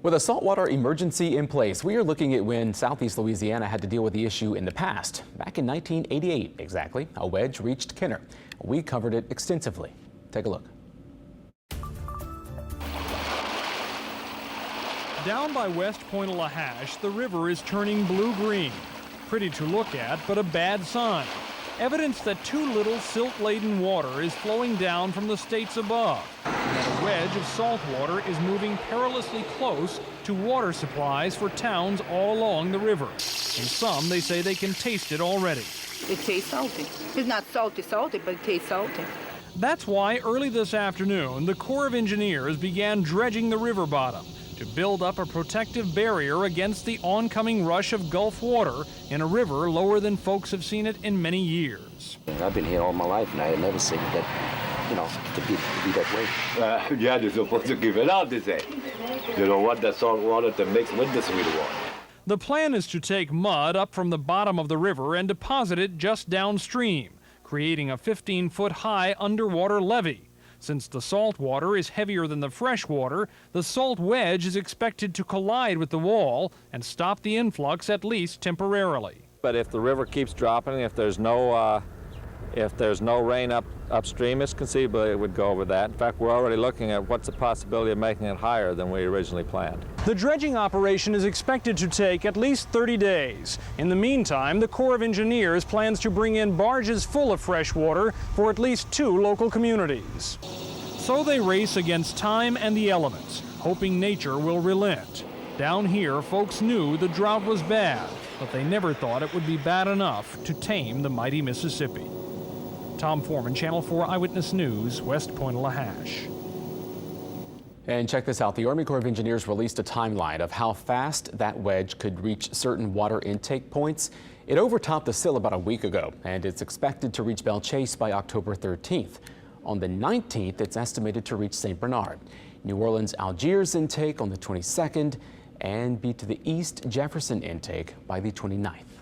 With a saltwater emergency in place, we are looking at when Southeast Louisiana had to deal with the issue in the past. Back in 1988, exactly, a wedge reached Kenner. We covered it extensively. Take a look. Down by West Point Lahash, the river is turning blue-green. Pretty to look at, but a bad sign. Evidence that too little silt-laden water is flowing down from the states above. And that a wedge of salt water is moving perilously close to water supplies for towns all along the river. And some, they say they can taste it already. It tastes salty. It's not salty, but it tastes salty. That's why early this afternoon, the Corps of Engineers began dredging the river bottom to build up a protective barrier against the oncoming rush of Gulf water in a river lower than folks have seen it in many years. I've been here all my life and I have never seen that, to be that way. Yeah, they're supposed to give it out, they say. They don't want that salt water to mix with the sweet water. The plan is to take mud up from the bottom of the river and deposit it just downstream, creating a 15-foot high underwater levee. Since the salt water is heavier than the fresh water, the salt wedge is expected to collide with the wall and stop the influx at least temporarily. But if the river keeps dropping, if there's no rain upstream, it's conceivable it would go over that. In fact, we're already looking at what's the possibility of making it higher than we originally planned. The dredging operation is expected to take at least 30 days. In the meantime, the Corps of Engineers plans to bring in barges full of fresh water for at least 2 local communities. So they race against time and the elements, hoping nature will relent. Down here, folks knew the drought was bad, but they never thought it would be bad enough to tame the mighty Mississippi. Tom Foreman, Channel 4 Eyewitness News, West Point, Lahash. And check this out. The Army Corps of Engineers released a timeline of how fast that wedge could reach certain water intake points. It overtopped the sill about a week ago, and it's expected to reach Belle Chase by October 13th. On the 19th, it's estimated to reach St. Bernard. New Orleans Algiers intake on the 22nd, and be to the east Jefferson intake by the 29th.